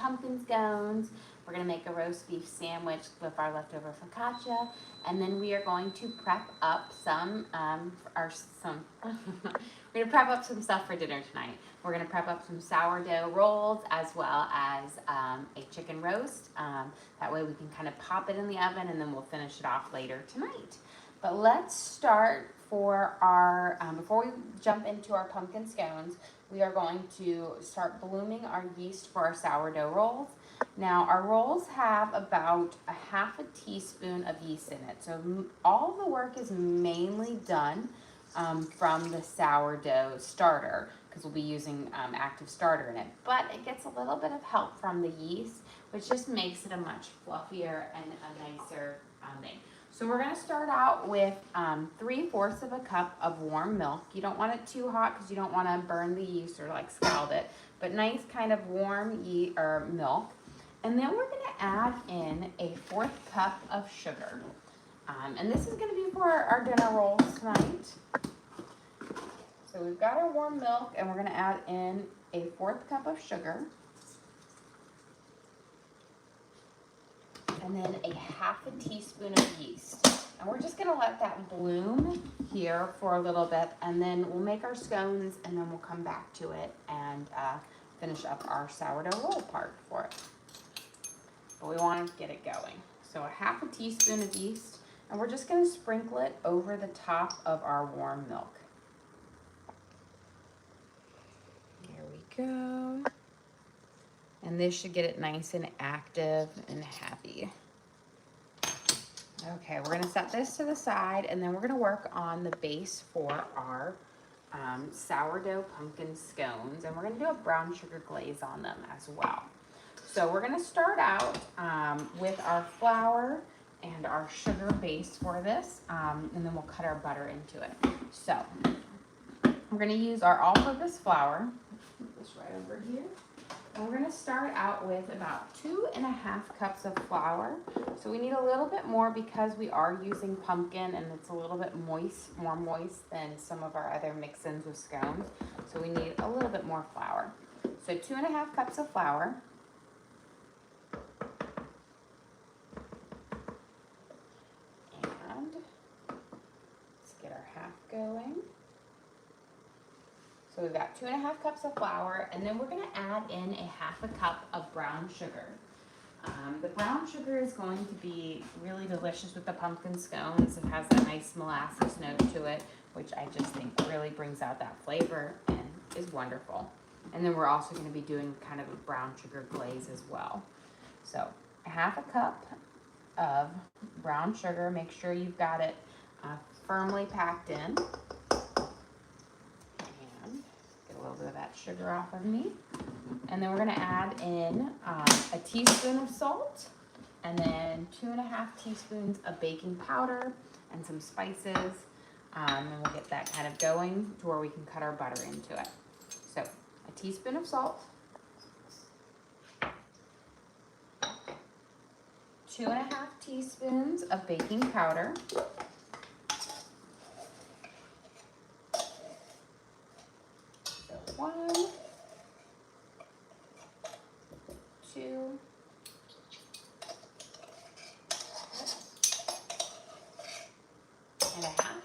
pumpkin scones. We're gonna make a roast beef sandwich with our leftover focaccia, and then we are going to prep up some we're gonna prep up some stuff for dinner tonight. We're gonna prep up some sourdough rolls as well as a chicken roast. That way we can kind of pop it in the oven, and then we'll finish it off later tonight. But let's start for our, before we jump into our pumpkin scones, we are going to start blooming our yeast for our sourdough rolls. Now our rolls have about a half a teaspoon of yeast in it. So all the work is mainly done from the sourdough starter, because we'll be using active starter in it. But it gets a little bit of help from the yeast, which just makes it a much fluffier and a nicer thing. So we're going to start out with 3/4 of a cup of warm milk. You don't want it too hot because you don't want to burn the yeast or like scald it, but nice kind of warm milk. And then we're going to add in a 1/4 cup of sugar. And this is going to be for our dinner rolls tonight. So we've got our warm milk, and we're going to add in a 1/4 cup of sugar. And then a half a teaspoon of yeast. And we're just gonna let that bloom here for a little bit, and then we'll make our scones, and then we'll come back to it and finish up our sourdough roll part for it. But we want to get it going. So a half a teaspoon of yeast, and we're just gonna sprinkle it over the top of our warm milk. There we go. And this should get it nice and active and happy. Okay, we're gonna set this to the side, and then we're gonna work on the base for our sourdough pumpkin scones, and we're gonna do a brown sugar glaze on them as well. So we're gonna start out with our flour and our sugar base for this, and then we'll cut our butter into it. So we're gonna use our all-purpose flour. Put this right over here. And we're going to start out with about 2½ cups of flour. So we need a little bit more because we are using pumpkin, and it's a little bit moist, more moist than some of our other mix-ins with scones. So we need a little bit more flour. So 2½ cups of flour. And let's get our half going. So we've got 2½ cups of flour, and then we're going to add in a half a cup of brown sugar. The brown sugar is going to be really delicious with the pumpkin scones. It has a nice molasses note to it, which I just think really brings out that flavor and is wonderful. And then we're also going to be doing kind of a brown sugar glaze as well. So a half a cup of brown sugar. Make sure you've got it firmly packed in. A little bit of that sugar off of me, and then we're going to add in a teaspoon of salt, and then 2½ teaspoons of baking powder and some spices, and we'll get that kind of going to where we can cut our butter into it. So a teaspoon of salt, 2½ teaspoons of baking powder, 1, 2, and a half.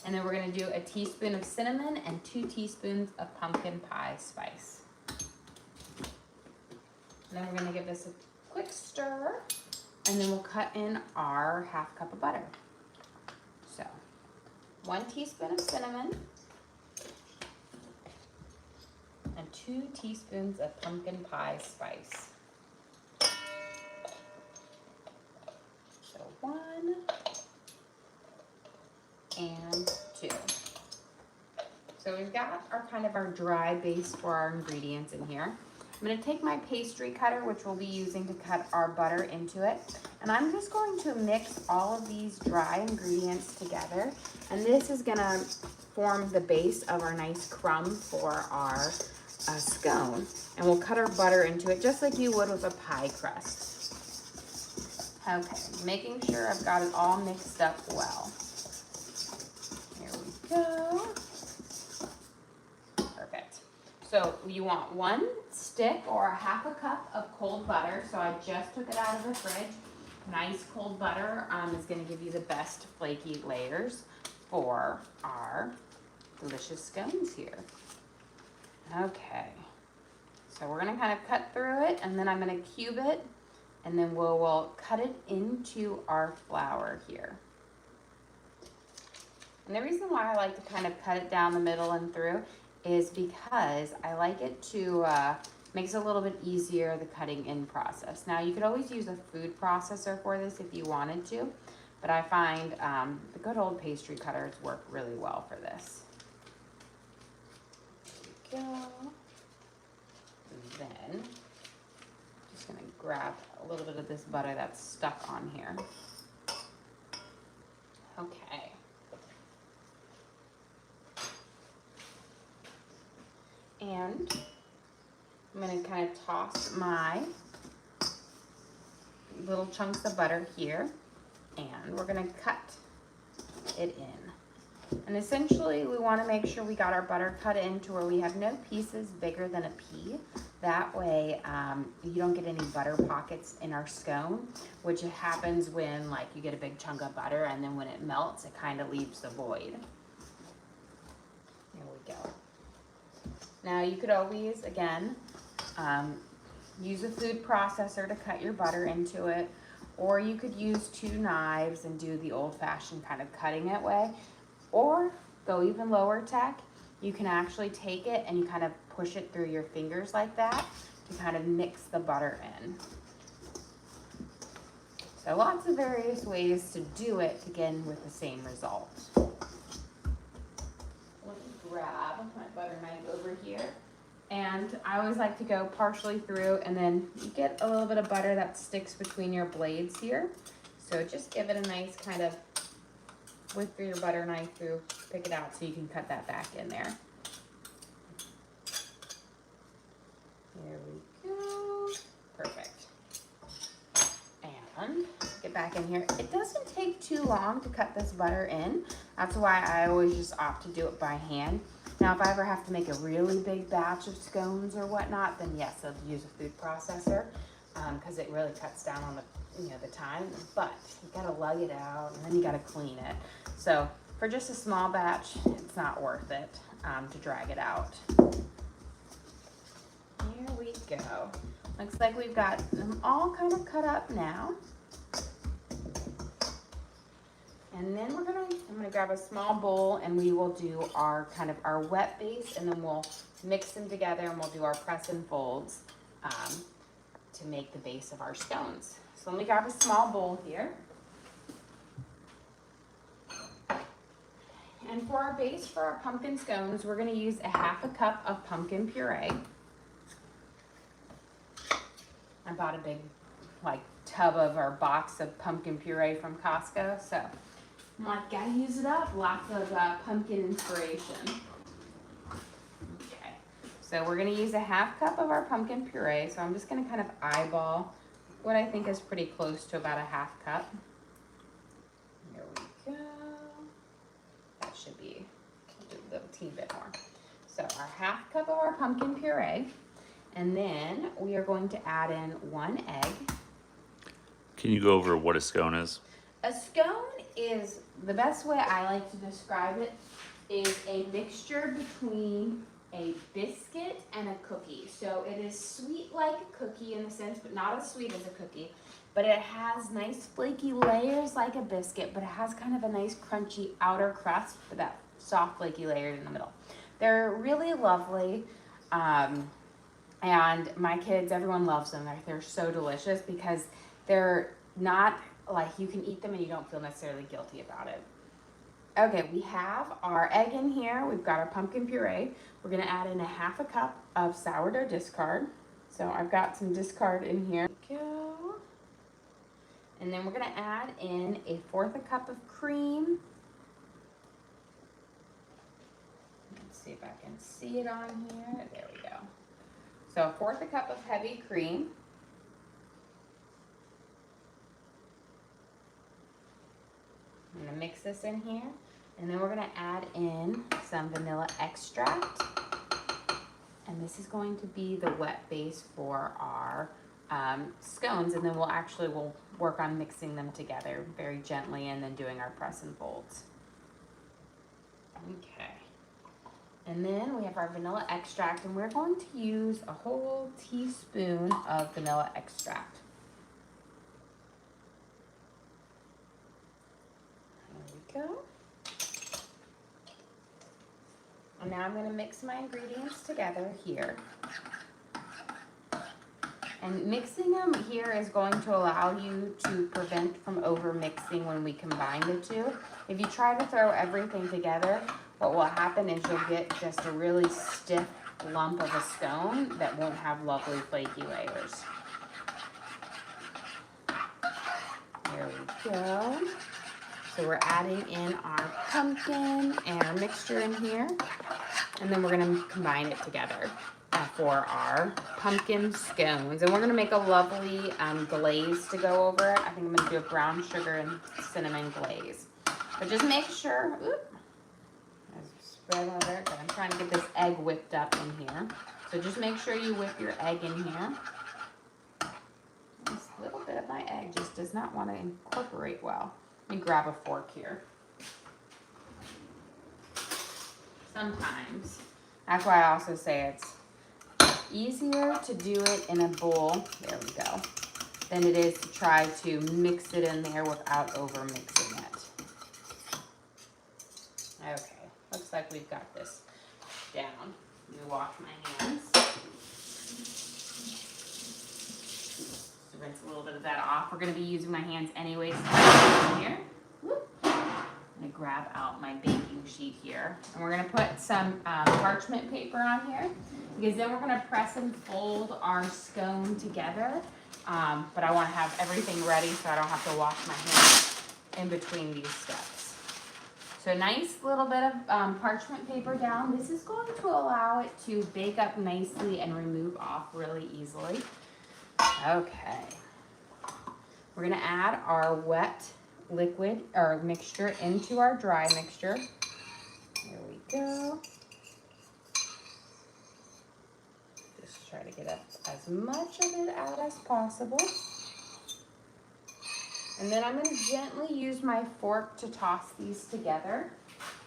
And then we're going to do a teaspoon of cinnamon and 2 teaspoons of pumpkin pie spice. And then we're going to give this a quick stir, and then we'll cut in our ½ cup of butter. So 1 teaspoon of cinnamon, and 2 teaspoons of pumpkin pie spice. So 1 and 2. So we've got our kind of our dry base for our ingredients in here. I'm going to take my pastry cutter, which we'll be using to cut our butter into it, and I'm just going to mix all of these dry ingredients together, and this is going to form the base of our nice crumb for our scone, and we'll cut our butter into it just like you would with a pie crust. Okay, making sure I've got it all mixed up well. Here we go. Perfect. So you want 1 stick or a half a cup of cold butter. So I just took it out of the fridge. Nice cold butter is going to give you the best flaky layers for our delicious scones here. Okay, so we're going to kind of cut through it, and then I'm going to cube it, and then we'll cut it into our flour here. And the reason why I like to kind of cut it down the middle and through is because I like it to makes it a little bit easier, the cutting in process. Now you could always use a food processor for this if you wanted to, but I find the good old pastry cutters work really well for this. There we go. And then just gonna grab a little bit of this butter that's stuck on here. Okay. And I'm going to kind of toss my little chunks of butter here, and we're going to cut it in. And essentially we want to make sure we got our butter cut into where we have no pieces bigger than a pea. That way you don't get any butter pockets in our scone, which happens when like you get a big chunk of butter and then when it melts it kind of leaves the void. There we go. Now you could always, again, use a food processor to cut your butter into it, or you could use 2 knives and do the old-fashioned kind of cutting it way, or go even lower tech. You can actually take it and you kind of push it through your fingers like that to kind of mix the butter in. So lots of various ways to do it, again, with the same result. Grab my butter knife over here, and I always like to go partially through, and then you get a little bit of butter that sticks between your blades here, so just give it a nice kind of whip your butter knife through, pick it out so you can cut that back in there. There we go. Perfect. And get back in here. It doesn't take too long to cut this butter in. That's why I always just opt to do it by hand. Now, if I ever have to make a really big batch of scones or whatnot, then yes, I'll use a food processor because it really cuts down on the time. But you gotta lug it out and then you gotta clean it. So for just a small batch, it's not worth it to drag it out. Here we go. Looks like we've got them all kind of cut up now. And then I'm gonna grab a small bowl and we will do our kind of our wet base, and then we'll mix them together and we'll do our press and folds to make the base of our scones. So let me grab a small bowl here. And for our base for our pumpkin scones, we're gonna use a half a cup of pumpkin puree. I bought a big tub of our box of pumpkin puree from Costco, so I'm like, gotta use it up. Lots of pumpkin inspiration. Okay, so we're gonna use a half cup of our pumpkin puree. So I'm just gonna kind of eyeball what I think is pretty close to about a half cup. There we go. That should be a little teeny bit more. So our half cup of our pumpkin puree, and then we are going to add in 1 egg. Can you go over what a scone is? A scone is, the best way I like to describe it, is a mixture between a biscuit and a cookie. So it is sweet like a cookie in a sense, but not as sweet as a cookie. But it has nice flaky layers like a biscuit, but it has kind of a nice crunchy outer crust with that soft flaky layers in the middle. They're really lovely. And my kids, everyone loves them. They're so delicious because they're not like you can eat them and you don't feel necessarily guilty about it. Okay, we have our egg in here. We've got our pumpkin puree. We're gonna add in a half a cup of sourdough discard. So I've got some discard in here. There we go. And then we're gonna add in 1/4 a cup of cream. Let's see if I can see it on here. There we go. So 1/4 a cup of heavy cream. I'm gonna mix this in here, and then we're gonna add in some vanilla extract. And this is going to be the wet base for our scones, and then we'll work on mixing them together very gently and then doing our press and folds. Okay. And then we have our vanilla extract, and we're going to use a whole teaspoon of vanilla extract. There we go. And now I'm going to mix my ingredients together here. And mixing them here is going to allow you to prevent from over mixing when we combine the two. If you try to throw everything together, what will happen is you'll get just a really stiff lump of a scone that won't have lovely flaky layers. There we go. So we're adding in our pumpkin and our mixture in here. And then we're gonna combine it together for our pumpkin scones. And we're gonna make a lovely glaze to go over it. I think I'm gonna do a brown sugar and cinnamon glaze. But just make sure, spread over it. I'm trying to get this egg whipped up in here. So just make sure you whip your egg in here. This little bit of my egg just does not want to incorporate well. Let me grab a fork here. Sometimes. That's why I also say it's easier to do it in a bowl, there we go, than it is to try to mix it in there without over mixing it. Okay, looks like we've got this down. Let me wash my hands. So rinse a little bit of that off. We're going to be using my hands anyways. Here. I'm going to grab out my baking sheet here. And we're going to put some parchment paper on here, because then we're going to press and fold our scone together. But I want to have everything ready so I don't have to wash my hands in between these steps. So a nice little bit of parchment paper down. This is going to allow it to bake up nicely and remove off really easily. Okay. We're going to add our wet liquid or mixture into our dry mixture. There we go. Just try to get as much of it out as possible. And then I'm going to gently use my fork to toss these together.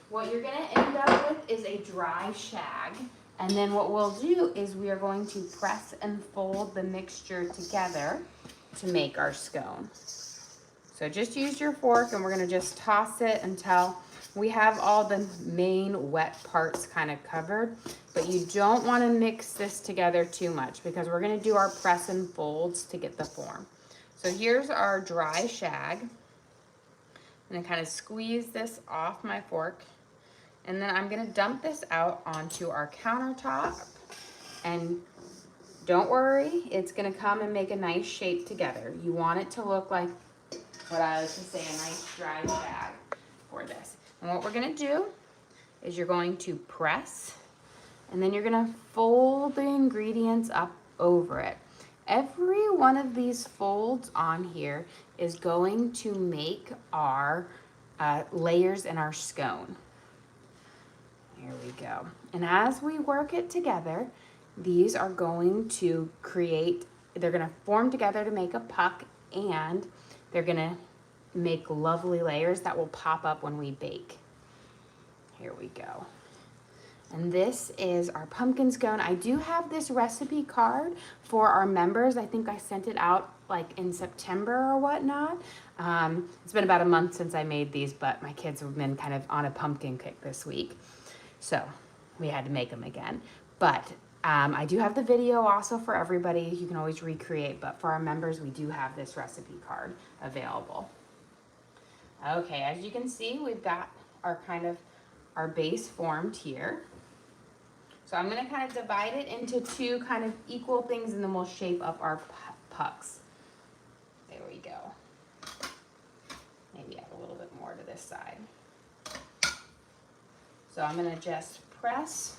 What you're going to end up with is a dry shag. And then what we'll do is we are going to press and fold the mixture together to make our scone. So just use your fork, and we're going to just toss it until we have all the main wet parts kind of covered. But you don't want to mix this together too much, because we're going to do our press and folds to get the form. So here's our dry shag. I'm going to kind of squeeze this off my fork. And then I'm going to dump this out onto our countertop. And don't worry, it's going to come and make a nice shape together. You want it to look like what I like to say, a nice dry shag for this. And what we're going to do is you're going to press, and then you're going to fold the ingredients up over it. Every one of these folds on here is going to make our layers in our scone. Here we go. And as we work it together, these are going to they're going to form together to make a puck, and they're going to make lovely layers that will pop up when we bake. Here we go. And this is our pumpkin scone. I do have this recipe card for our members. I think I sent it out like in September or whatnot. It's been about a month since I made these, but my kids have been kind of on a pumpkin kick this week. So we had to make them again. But I do have the video also for everybody. You can always recreate, but for our members, we do have this recipe card available. Okay, as you can see, we've got our base formed here. So I'm going to kind of divide it into two kind of equal things, and then we'll shape up our pucks. There we go. Maybe add a little bit more to this side. So I'm going to just press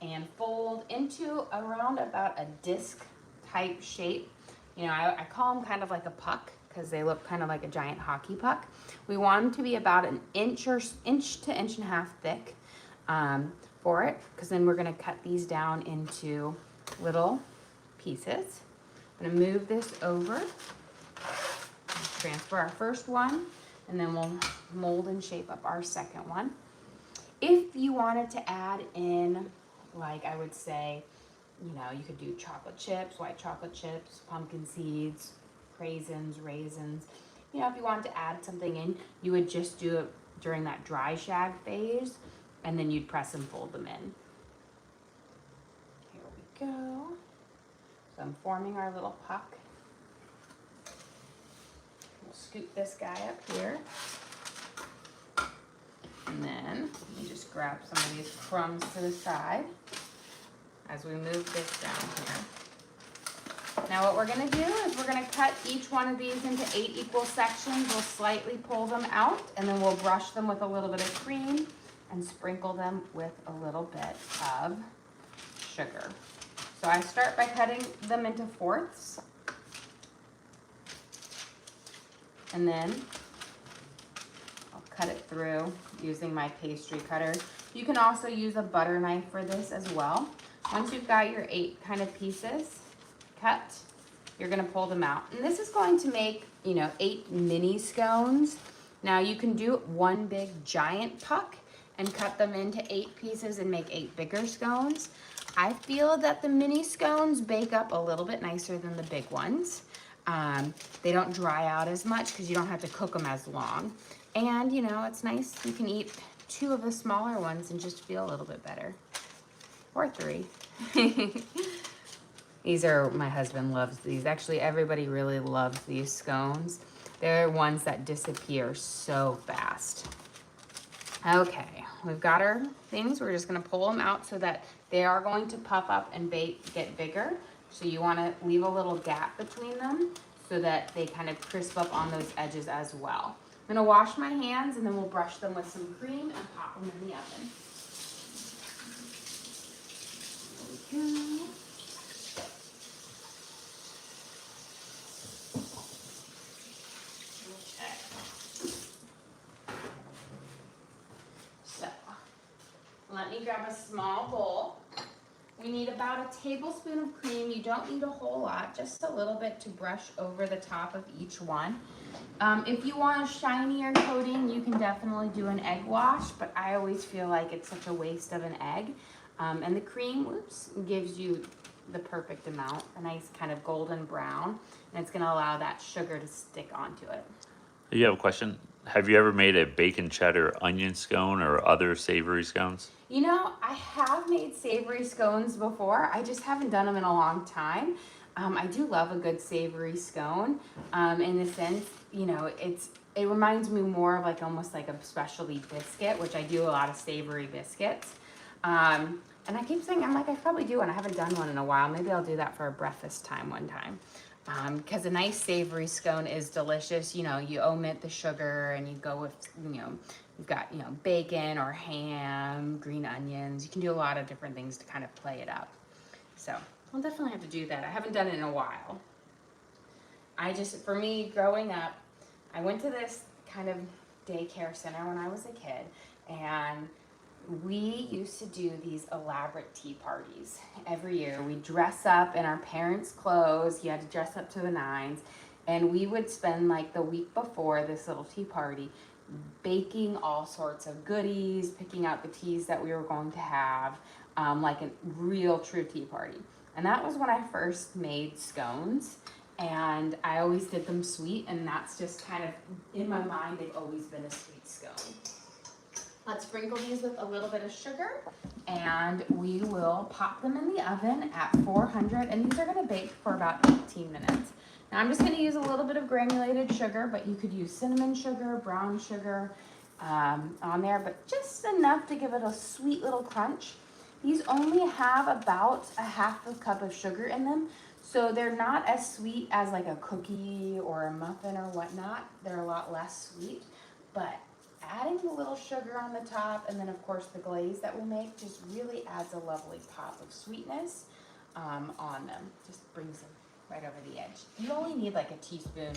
and fold into around about a disc type shape. You know, I call them kind of like a puck because they look kind of like a giant hockey puck. We want them to be about an inch to inch and a half thick. for it, because then we're gonna cut these down into little pieces. I'm gonna move this over, transfer our first one, and then we'll mold and shape up our second one. If you wanted to add in, like I would say, you know, you could do chocolate chips, white chocolate chips, pumpkin seeds, raisins. You know, if you wanted to add something in, you would just do it during that dry shag phase, and then you'd press and fold them in. Here we go. So I'm forming our little puck. We'll scoop this guy up here. And then you just grab some of these crumbs to the side as we move this down here. Now what we're gonna do is we're gonna cut each one of these into 8 equal sections. We'll slightly pull them out, and then we'll brush them with a little bit of cream and sprinkle them with a little bit of sugar. So I start by cutting them into fourths, and then I'll cut it through using my pastry cutter. You can also use a butter knife for this as well. Once you've got your 8 kind of pieces cut, you're gonna pull them out. And this is going to make, you know, 8 mini scones. Now you can do one big giant puck and cut them into 8 pieces and make 8 bigger scones. I feel that the mini scones bake up a little bit nicer than the big ones. They don't dry out as much because you don't have to cook them as long. And, you know, it's nice. You can eat 2 of the smaller ones and just feel a little bit better. Or 3. These are, my husband loves these. Actually, everybody really loves these scones. They're ones that disappear so fast. Okay, we've got our things. We're just gonna pull them out so that they are going to puff up and get bigger. So you wanna leave a little gap between them so that they kind of crisp up on those edges as well. I'm gonna wash my hands, and then we'll brush them with some cream and pop them in the oven. There we go. Let me grab a small bowl. We need about a tablespoon of cream. You don't need a whole lot, just a little bit to brush over the top of each one. If you want a shinier coating, you can definitely do an egg wash, but I always feel like it's such a waste of an egg. And the cream, gives you the perfect amount, a nice kind of golden brown, and it's gonna allow that sugar to stick onto it. You have a question? Have you ever made a bacon cheddar onion scone or other savory scones? You know, I have made savory scones before. I just haven't done them in a long time. I do love a good savory scone. In the sense, you know, it reminds me more of like almost like a specialty biscuit, which I do a lot of savory biscuits. And I keep saying, I probably do, and I haven't done one in a while. Maybe I'll do that for a breakfast time one time. Because a nice savory scone is delicious. You know, you omit the sugar and you go with, you know, you've got, you know, bacon or ham, green onions. You can do a lot of different things to kind of play it up. So I'll definitely have to do that. I haven't done it in a while. For me, growing up, I went to this kind of daycare center when I was a kid, and we used to do these elaborate tea parties every year. We'd dress up in our parents' clothes. You had to dress up to the nines. And we would spend like the week before this little tea party baking all sorts of goodies, picking out the teas that we were going to have, like a real true tea party. And that was when I first made scones. And I always did them sweet, and that's just kind of, in my mind, they've always been a sweet scone. Let's sprinkle these with a little bit of sugar, and we will pop them in the oven at 400, and these are gonna bake for about 18 minutes. Now I'm just gonna use a little bit of granulated sugar, but you could use cinnamon sugar, brown sugar on there, but just enough to give it a sweet little crunch. These only have about a half a cup of sugar in them, so they're not as sweet as like a cookie or a muffin or whatnot. They're a lot less sweet, but adding the little sugar on the top, and then of course the glaze that we make, just really adds a lovely pop of sweetness on them. Just brings them right over the edge. You only need like a teaspoon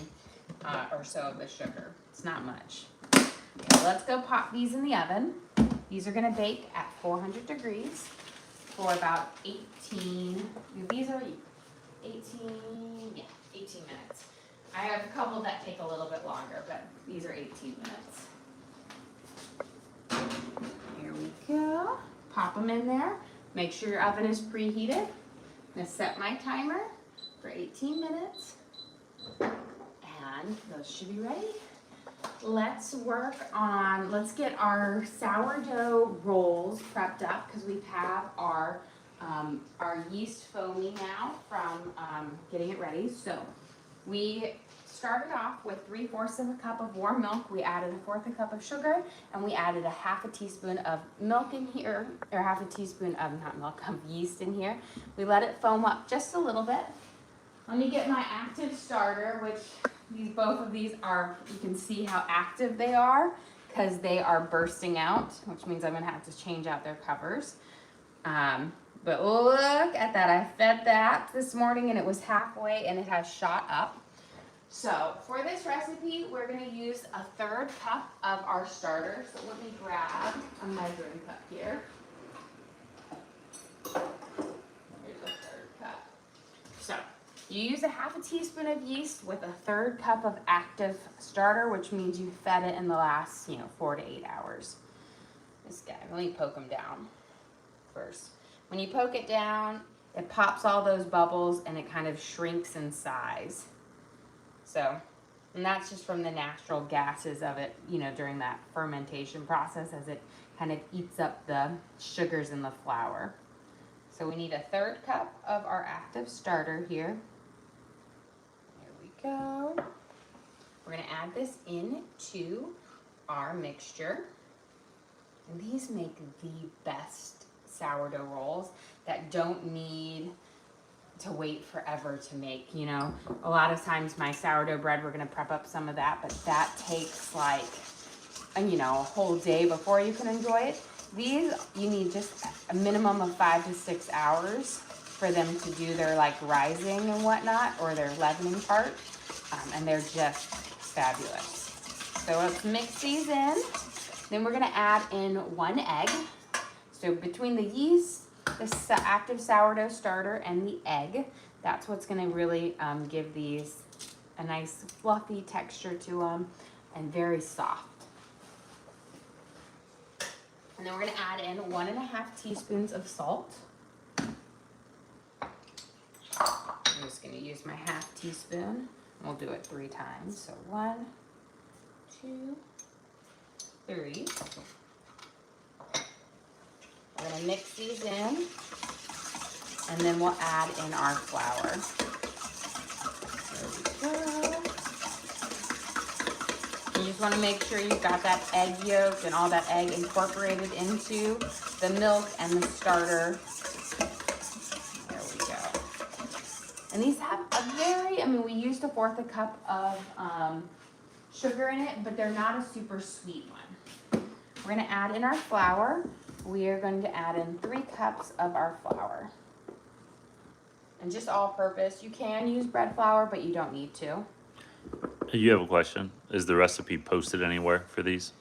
or so of the sugar. It's not much. Okay, let's go pop these in the oven. These are gonna bake at 400 degrees for about 18, these are 18, yeah, 18 minutes. I have a couple that take a little bit longer, but these are 18 minutes. Here we go. Pop them in there. Make sure your oven is preheated. I'm gonna set my timer for 18 minutes. And those should be ready. Let's get our sourdough rolls prepped up because we have our yeast foamy now from getting it ready. So we started off with 3/4 of a cup of warm milk. We added 1/4 cup of sugar, and we added a 1/2 teaspoon of milk in here, or 1/2 teaspoon of, not milk, of yeast in here. We let it foam up just a little bit. Let me get my active starter, which both of these are, you can see how active they are because they are bursting out, which means I'm gonna have to change out their covers. But look at that, I fed that this morning and it was halfway and it has shot up. So for this recipe, we're gonna use 1/3 cup of our starter. So let me grab a measuring cup here. Here's 1/3 cup. So you use 1/2 teaspoon of yeast with 1/3 cup of active starter, which means you fed it in the last, 4 to 8 hours. This guy, let me poke him down first. When you poke it down, it pops all those bubbles and it kind of shrinks in size. So, and that's just from the natural gases of it, during that fermentation process as it kind of eats up the sugars in the flour. So we need 1/3 cup of our active starter here. There we go. We're gonna add this into our mixture. And these make the best sourdough rolls that don't need to wait forever to make. A lot of times my sourdough bread, we're gonna prep up some of that, but that takes like a whole day before you can enjoy it. These, you need just a minimum of 5 to 6 hours for them to do their rising and whatnot, or their leavening part, and they're just fabulous. So let's mix these in. Then we're gonna add in 1 egg. So between the yeast, the active sourdough starter, and the egg, that's what's gonna really give these a nice fluffy texture to them and very soft. And then we're gonna add in 1.5 teaspoons of salt. I'm just gonna use my 1/2 teaspoon. We'll do it 3 times. So 1, 2, 3. We're gonna mix these in, and then we'll add in our flour. There we go. You just wanna make sure you've got that egg yolk and all that egg incorporated into the milk and the starter. There we go. And these have we used 1/4 cup of sugar in it, but they're not a super sweet one. We're gonna add in our flour. We are going to add in 3 cups of our flour. And just all purpose. You can use bread flour, but you don't need to. You have a question? Is the recipe posted anywhere for these?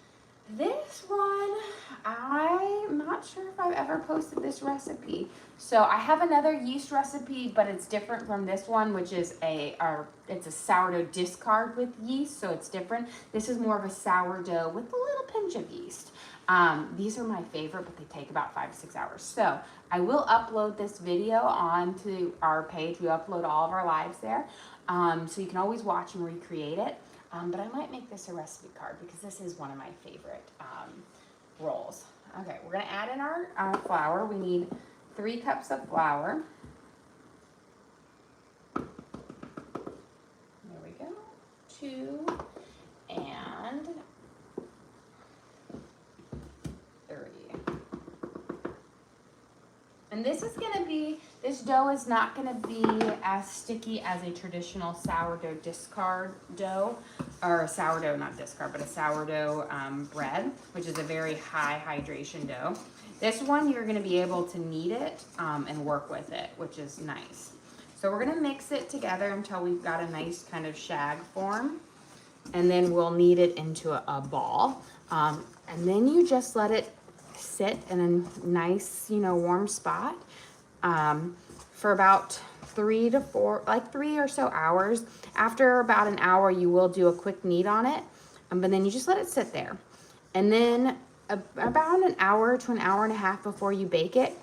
This one, I'm not sure if I've ever posted this recipe. So I have another yeast recipe, but it's different from this one, which is it's a sourdough discard with yeast, so it's different. This is more of a sourdough with a little pinch of yeast. These are my favorite, but they take about 5 to 6 hours. So I will upload this video onto our page. We upload all of our lives there. So you can always watch and recreate it. But I might make this a recipe card because this is one of my favorite rolls. Okay, we're gonna add in our flour. We need 3 cups of flour. There we go. 2 and 3. And this dough is not gonna be as sticky as a traditional sourdough discard dough, or a sourdough, not discard, but a sourdough bread, which is a very high hydration dough. This one, you're gonna be able to knead it and work with it, which is nice. So we're gonna mix it together until we've got a nice kind of shag form, and then we'll knead it into a ball. And then you just let it sit in a nice, warm spot for about 3 to 4, like 3 or so hours. After about an hour, you will do a quick knead on it, but then you just let it sit there. And then about an hour to an hour and a half before you bake it,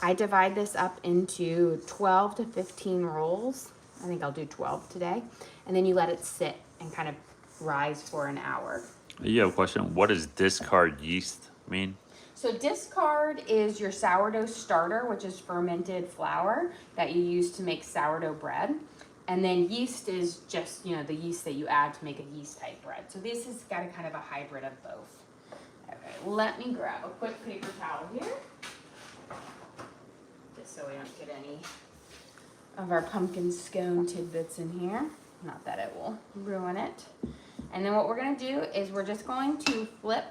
I divide this up into 12 to 15 rolls. I think I'll do 12 today. And then you let it sit and kind of rise for an hour. You have a question. What does discard yeast mean? So discard is your sourdough starter, which is fermented flour that you use to make sourdough bread. And then yeast is just, the yeast that you add to make a yeast type bread. So this has got a kind of a hybrid of both. Okay, let me grab a quick paper towel here, just so we don't get any of our pumpkin scone tidbits in here. Not that it will ruin it. And then what we're gonna do is we're just going to flip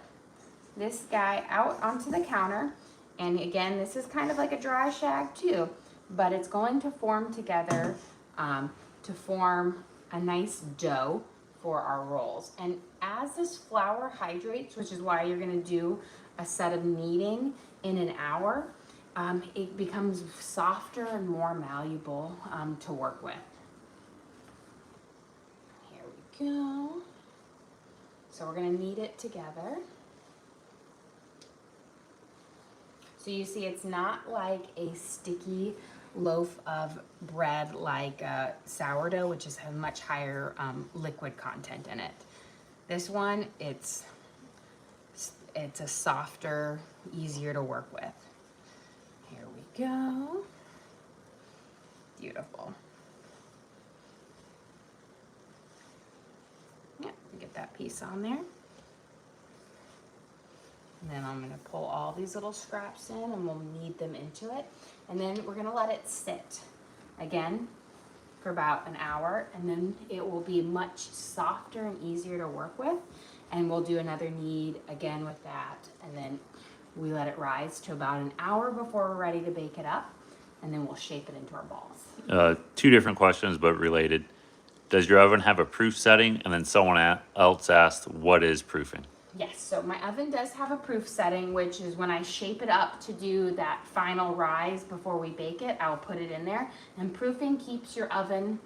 this guy out onto the counter. And again, this is kind of like a dry shag too, but it's going to form together to form a nice dough for our rolls. And as this flour hydrates, which is why you're gonna do a set of kneading in an hour, it becomes softer and more malleable to work with. Here we go. So we're gonna knead it together. So you see it's not like a sticky loaf of bread like sourdough, which has a much higher liquid content in it. This one, it's a softer, easier to work with. Here we go. Beautiful. Yep, get that piece on there. And then I'm gonna pull all these little scraps in and we'll knead them into it. And then we're gonna let it sit again for about an hour, and then it will be much softer and easier to work with. And we'll do another knead again with that. And then we let it rise to about an hour before we're ready to bake it up. And then we'll shape it into our balls. 2 different questions, but related. Does your oven have a proof setting? And then someone else asked, what is proofing? Yes, so my oven does have a proof setting, which is when I shape it up to do that final rise before we bake it, I'll put it in there. And proofing keeps your oven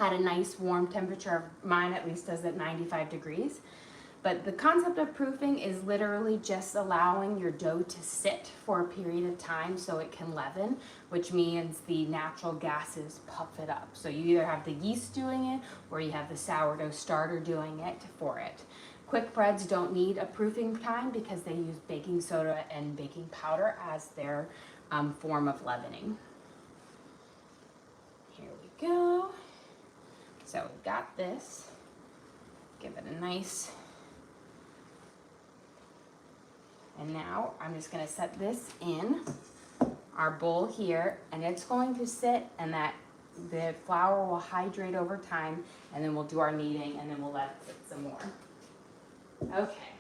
at a nice warm temperature. Mine at least does at 95 degrees. But the concept of proofing is literally just allowing your dough to sit for a period of time so it can leaven, which means the natural gases puff it up. So you either have the yeast doing it or you have the sourdough starter doing it for it. Quick breads don't need a proofing time because they use baking soda and baking powder as their form of leavening. Here we go. So we've got this. Give it a nice. And now I'm just gonna set this in our bowl here, and it's going to sit, and that the flour will hydrate over time, and then we'll do our kneading, and then we'll let it sit some more. Okay,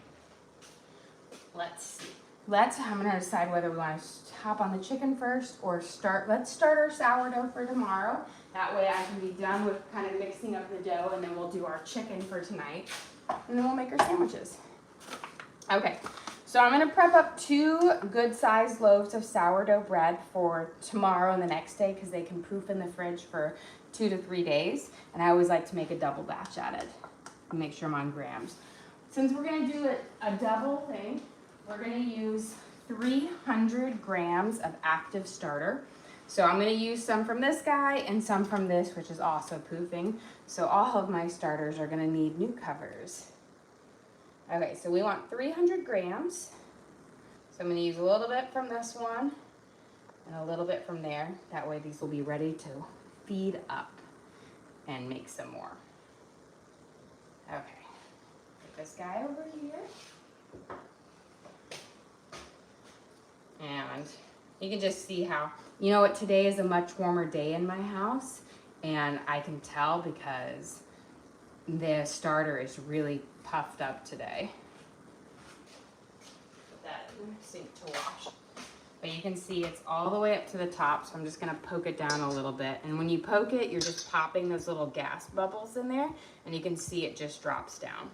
let's see. I'm gonna decide whether we want to hop on the chicken first or let's start our sourdough for tomorrow. That way I can be done with kind of mixing up the dough, and then we'll do our chicken for tonight, and then we'll make our sandwiches. Okay, so I'm gonna prep up 2 good-sized loaves of sourdough bread for tomorrow and the next day because they can proof in the fridge for 2 to 3 days, and I always like to make a double batch at it and make sure I'm on grams. Since we're gonna do a double thing, we're gonna use 300 grams of active starter. So I'm gonna use some from this guy and some from this, which is also proofing. So all of my starters are gonna need new covers. Okay, so we want 300 grams. So I'm gonna use a little bit from this one and a little bit from there. That way these will be ready to feed up and make some more. Okay. This guy over here, and you can just see how, you know what, today is a much warmer day in my house, and I can tell because the starter is really puffed up today. Put that in the sink to wash. But you can see it's all the way up to the top, so I'm just gonna poke it down a little bit. And when you poke it, you're just popping those little gas bubbles in there, and you can see it just drops down.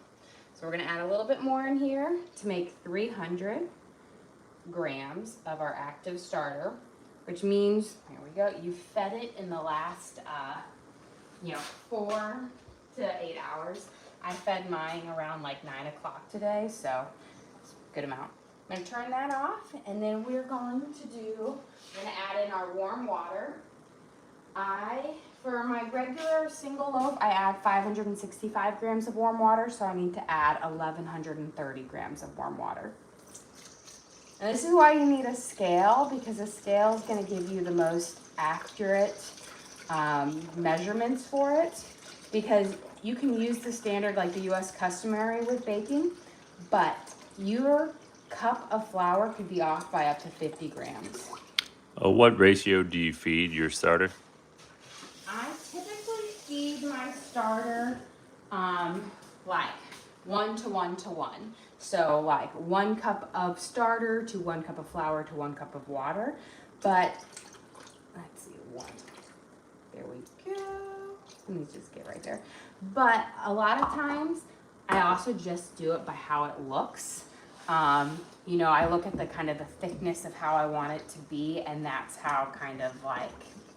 So we're gonna add a little bit more in here to make 300. grams of our active starter, which means, here we go, you fed it in the last, 4 to 8 hours. I fed mine around like 9 o'clock today, so it's a good amount. I'm gonna turn that off, and then we're going to add in our warm water. For my regular single loaf, I add 565 grams of warm water, so I need to add 1,130 grams of warm water. And this is why you need a scale, because a scale is going to give you the most accurate measurements for it, because you can use the standard like the US customary with baking, but your cup of flour could be off by up to 50 grams. What ratio do you feed your starter? I typically feed my starter like 1 to 1 to 1. So like 1 cup of starter to 1 cup of flour to 1 cup of water. But let's see, there we go. Let me just get right there. But a lot of times I also just do it by how it looks. I look at the kind of the thickness of how I want it to be, and that's how kind of like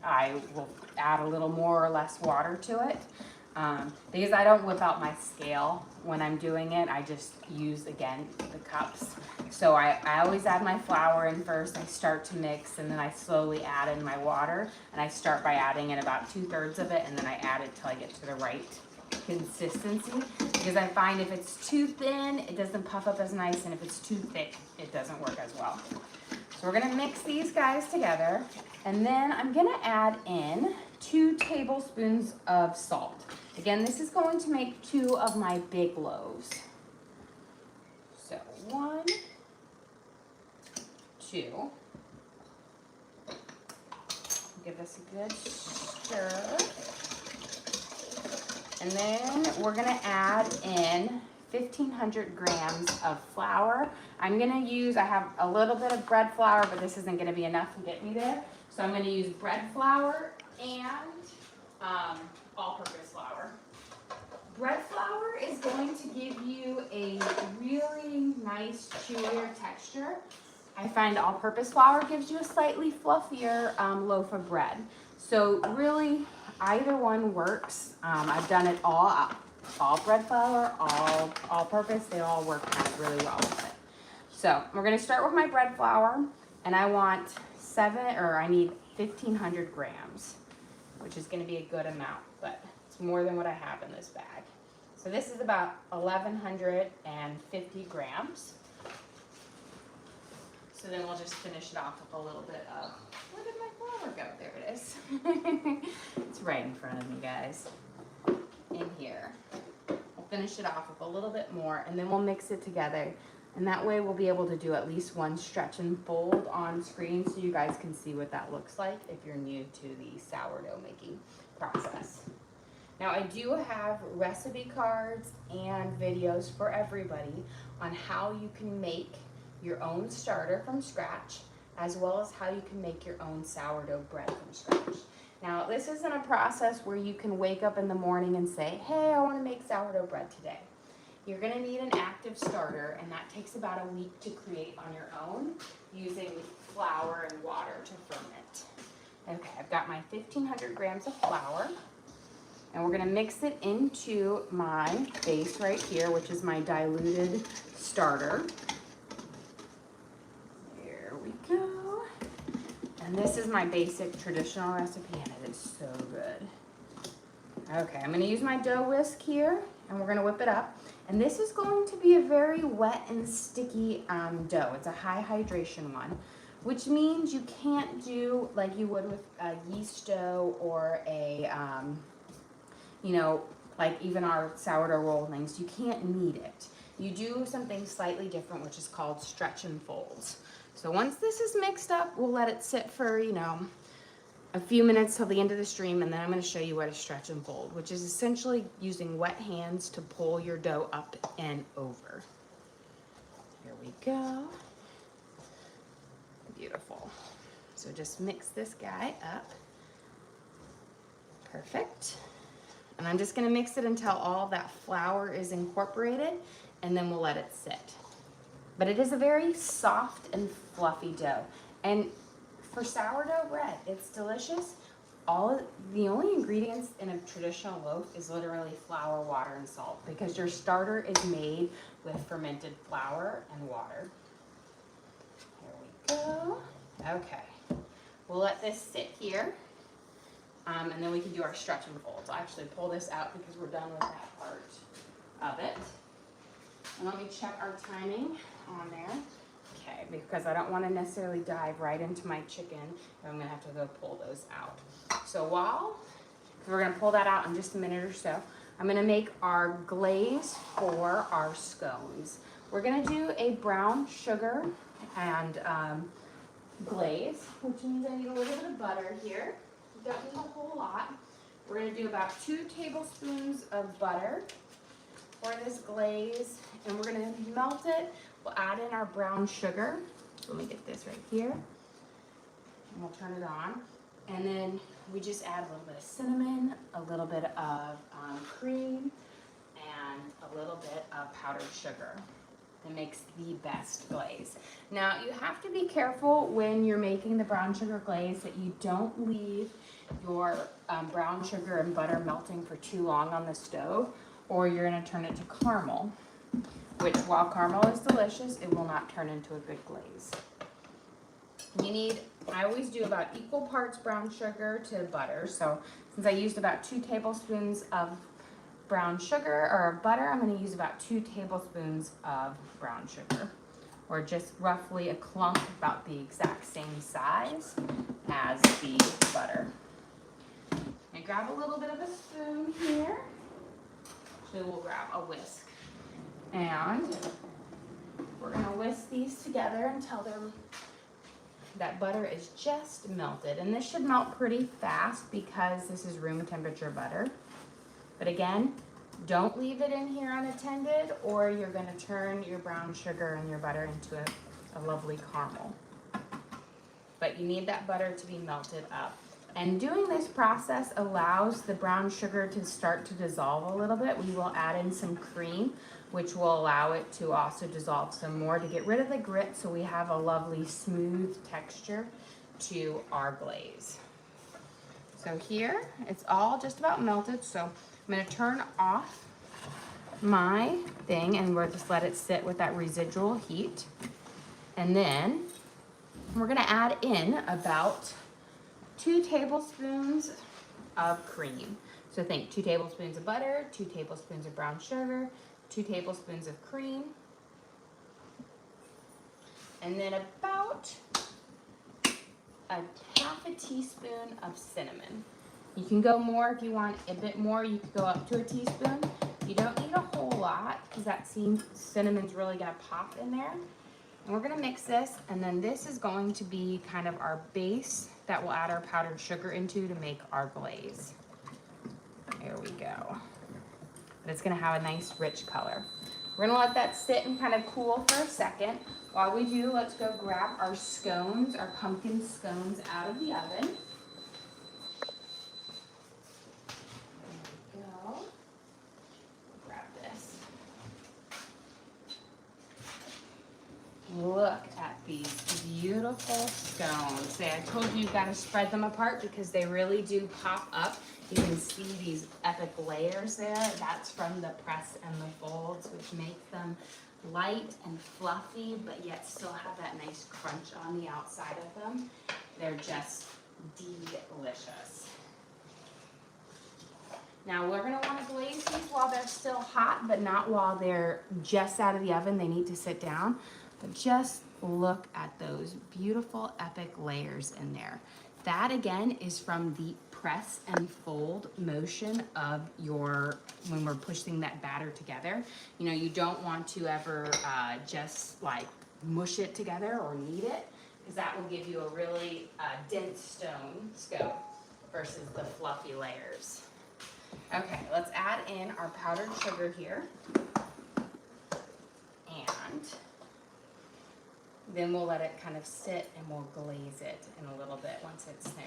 I will add a little more or less water to it. Because I don't whip out my scale when I'm doing it. I just use, again, the cups. So I always add my flour in first. I start to mix, and then I slowly add in my water. And I start by adding in about 2/3 of it, and then I add it till I get to the right consistency. Because I find if it's too thin, it doesn't puff up as nice, and if it's too thick, it doesn't work as well. So we're gonna mix these guys together, and then I'm gonna add in 2 tablespoons of salt. Again, this is going to make 2 of my big loaves. So 1, 2. Give this a good stir. And then we're gonna add in 1,500 grams of flour. I have a little bit of bread flour, but this isn't gonna be enough to get me there. So I'm gonna use bread flour and all-purpose flour. Bread flour is going to give you a really nice, chewier texture. I find all-purpose flour gives you a slightly fluffier loaf of bread. So really, either one works. I've done it all bread flour, all-purpose. They all work kind of really well with it. So we're gonna start with my bread flour, and I need 1,500 grams, which is gonna be a good amount, but it's more than what I have in this bag. So this is about 1,150 grams. So then we'll just finish it off with a little bit of, where did my flour go? There it is. It's right in front of me, guys. In here. We'll finish it off with a little bit more, and then we'll mix it together. And that way we'll be able to do at least one stretch and fold on screen so you guys can see what that looks like if you're new to the sourdough making process. Now I do have recipe cards and videos for everybody on how you can make your own starter from scratch, as well as how you can make your own sourdough bread from scratch. Now this isn't a process where you can wake up in the morning and say, hey, I want to make sourdough bread today. You're going to need an active starter, and that takes about a week to create on your own using flour and water to ferment. Okay, I've got my 1,500 grams of flour, and we're going to mix it into my base right here, which is my diluted starter. There we go. And this is my basic traditional recipe, and it is so good. Okay, I'm going to use my dough whisk here, and we're going to whip it up. And this is going to be a very wet and sticky dough. It's a high hydration one, which means you can't do like you would with a yeast dough or a, like even our sourdough roll things. You can't knead it. You do something slightly different, which is called stretch and folds. So once this is mixed up, we'll let it sit for, a few minutes till the end of the stream, and then I'm going to show you what a stretch and fold, which is essentially using wet hands to pull your dough up and over. Here we go. Beautiful. So just mix this guy up. Perfect. And I'm just going to mix it until all that flour is incorporated, and then we'll let it sit. But it is a very soft and fluffy dough. And for sourdough bread, it's delicious. The only ingredients in a traditional loaf is literally flour, water, and salt, because your starter is made with fermented flour and water. Here we go. Okay. We'll let this sit here. And then we can do our stretch and folds. I'll actually pull this out because we're done with that part of it. And let me check our timing on there. Okay, because I don't want to necessarily dive right into my chicken. I'm going to have to go pull those out. So we're going to pull that out in just a minute or so, I'm going to make our glaze for our scones. We're going to do a brown sugar and glaze, which means I need a little bit of butter here. Don't need a whole lot. We're going to do about 2 tablespoons of butter for this glaze, and we're going to melt it. We'll add in our brown sugar. Let me get this right here, and we'll turn it on. And then we just add a little bit of cinnamon, a little bit of cream, and a little bit of powdered sugar. That makes the best glaze. Now, you have to be careful when you're making the brown sugar glaze that you don't leave your brown sugar and butter melting for too long on the stove, or you're going to turn it to caramel, which, while caramel is delicious, it will not turn into a good glaze. I always do about equal parts brown sugar to butter. So since I used about 2 tablespoons of brown sugar or butter, I'm going to use about 2 tablespoons of brown sugar, or just roughly a clump about the exact same size as the butter. And grab a little bit of a spoon here. So we'll grab a whisk, and we're going to whisk these together until that butter is just melted. And this should melt pretty fast because this is room temperature butter. But again, don't leave it in here unattended, or you're going to turn your brown sugar and your butter into a lovely caramel. But you need that butter to be melted up. And doing this process allows the brown sugar to start to dissolve a little bit. We will add in some cream, which will allow it to also dissolve some more to get rid of the grit, so we have a lovely smooth texture to our glaze. So here, it's all just about melted, so I'm going to turn off my thing, and we'll just let it sit with that residual heat. And then we're going to add in about 2 tablespoons of cream. So think 2 tablespoons of butter, 2 tablespoons of brown sugar, 2 tablespoons of cream, and then about a half a teaspoon of cinnamon. You can go more if you want a bit more. You could go up to a teaspoon. You don't need a whole lot because that cinnamon's really gonna pop in there. And we're gonna mix this, and then this is going to be kind of our base that we'll add our powdered sugar into to make our glaze. There we go. But it's gonna have a nice rich color. We're gonna let that sit and kind of cool for a second. While we do, let's go grab our scones, our pumpkin scones, out of the oven. There we go. Grab this. Look at these beautiful scones. See, I told you, you've got to spread them apart because they really do pop up. You can see these epic layers there. That's from the press and the folds, which make them light and fluffy, but yet still have that nice crunch on the outside of them. They're just delicious. Now we're gonna wanna glaze these while they're still hot, but not while they're just out of the oven. They need to sit down. But just look at those beautiful epic layers in there. That again is from the press and fold motion of when we're pushing that batter together. You know, you don't want to ever just like mush it together or knead it, because that will give you a really dense scone versus the fluffy layers. Okay, let's add in our powdered sugar here. And then we'll let it kind of sit, and we'll glaze it in a little bit once it's there.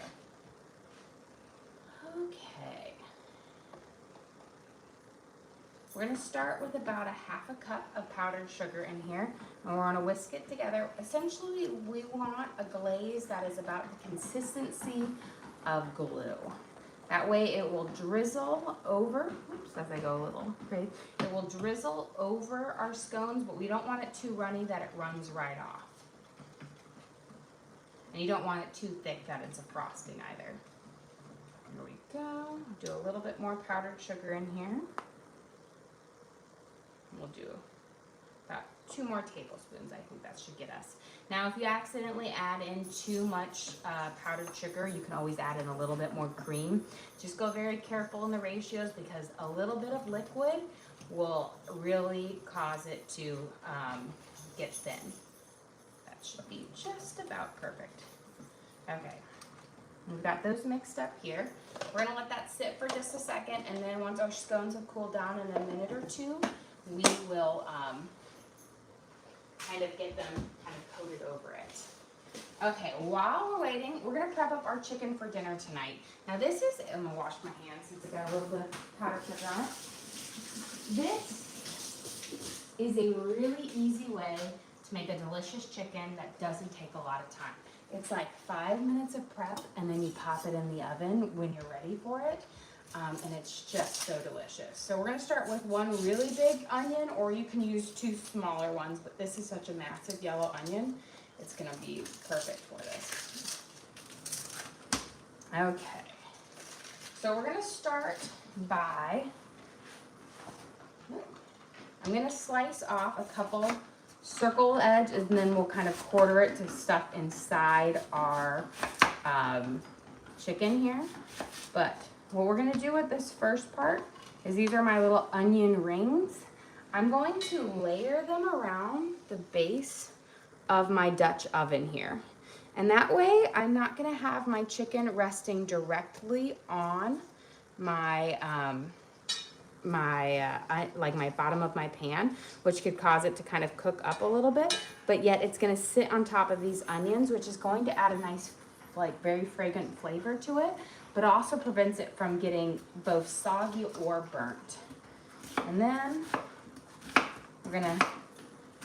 Okay. We're gonna start with about a half a cup of powdered sugar in here, and we're gonna whisk it together. Essentially, we want a glaze that is about the consistency of glue. That way it will drizzle over, oops, as I go a little crazy, it will drizzle over our scones, but we don't want it too runny that it runs right off. And you don't want it too thick that it's a frosting either. Here we go. Do a little bit more powdered sugar in here. We'll do about 2 more tablespoons. I think that should get us. Now, if you accidentally add in too much powdered sugar, you can always add in a little bit more cream. Just go very careful in the ratios because a little bit of liquid will really cause it to get thin. That should be just about perfect. Okay, we've got those mixed up here. We're gonna let that sit for just a second, and then once our scones have cooled down in a minute or two, we will kind of get them kind of coated over it. Okay, while we're waiting, we're gonna prep up our chicken for dinner tonight. Now this is, I'm gonna wash my hands since I got a little bit of powdered sugar on it. This is a really easy way to make a delicious chicken that doesn't take a lot of time. It's like 5 minutes of prep, and then you pop it in the oven when you're ready for it. And it's just so delicious. So we're gonna start with 1 really big onion, or you can use 2 smaller ones, but this is such a massive yellow onion, it's gonna be perfect for this. Okay, so we're gonna start by, I'm gonna slice off a couple circle edge, and then we'll kind of quarter it to stuff inside our chicken here. But what we're gonna do with this first part is these are my little onion rings. I'm going to layer them around the base of my Dutch oven here. And that way I'm not gonna have my chicken resting directly on my, like my bottom of my pan, which could cause it to kind of cook up a little bit, but yet it's gonna sit on top of these onions, which is going to add a nice, like very fragrant flavor to it, but also prevents it from getting both soggy or burnt. And then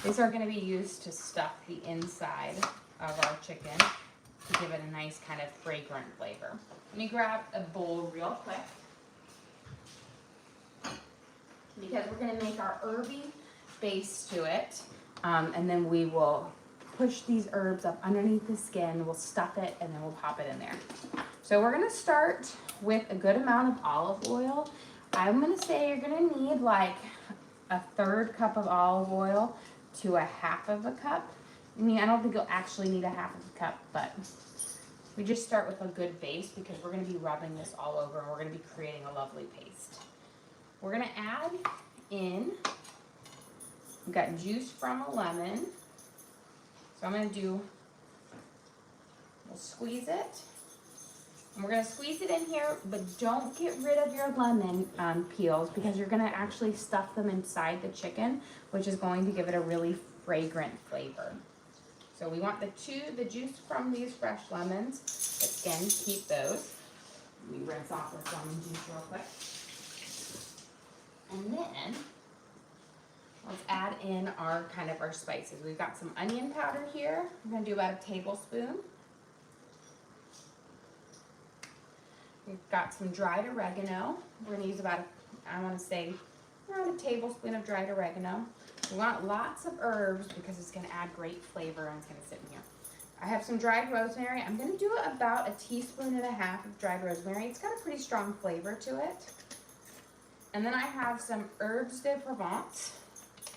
these are gonna be used to stuff the inside of our chicken to give it a nice kind of fragrant flavor. Let me grab a bowl real quick, because we're gonna make our herby base to it, and then we will push these herbs up underneath the skin, we'll stuff it, and then we'll pop it in there. So we're gonna start with a good amount of olive oil. I'm gonna say you're gonna need like a 1/3 cup of olive oil to a 1/2 of a cup. I mean, I don't think you'll actually need a 1/2 of a cup, but we just start with a good base because we're gonna be rubbing this all over and we're gonna be creating a lovely paste. We're gonna add in, we've got juice from a lemon. So I'm gonna we'll squeeze it. And we're gonna squeeze it in here, but don't get rid of your lemon peels because you're gonna actually stuff them inside the chicken, which is going to give it a really fragrant flavor. So we want the juice from these fresh lemons. Again, keep those. Let me rinse off this lemon juice real quick. And then let's add in our spices. We've got some onion powder here. I'm gonna do about a tablespoon. We've got some dried oregano. We're gonna use about, I wanna say, around a tablespoon of dried oregano. We want lots of herbs because it's gonna add great flavor and it's gonna sit in here. I have some dried rosemary. I'm gonna do about 1.5 teaspoons of dried rosemary. It's got a pretty strong flavor to it. And then I have some herbes de Provence,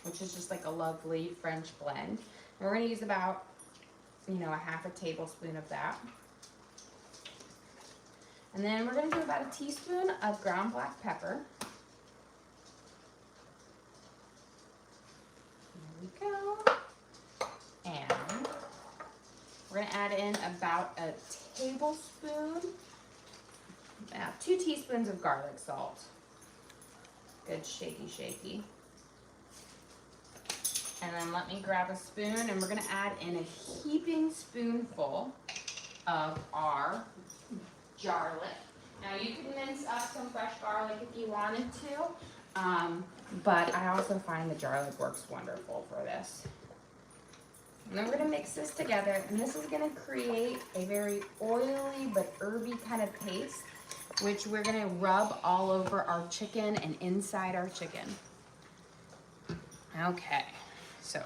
which is just like a lovely French blend. And we're gonna use about, a 1/2 tablespoon of that. And then we're gonna do about 1 teaspoon of ground black pepper. There we go. And we're gonna add in about 1 tablespoon, 2 teaspoons of garlic salt. Good shaky. And then let me grab a spoon and we're gonna add in a heaping spoonful of our garlic. Now you can mince up some fresh garlic if you wanted to. But I also find the garlic works wonderful for this. And then we're gonna mix this together, and this is gonna create a very oily but herby kind of paste, which we're gonna rub all over our chicken and inside our chicken. Okay, so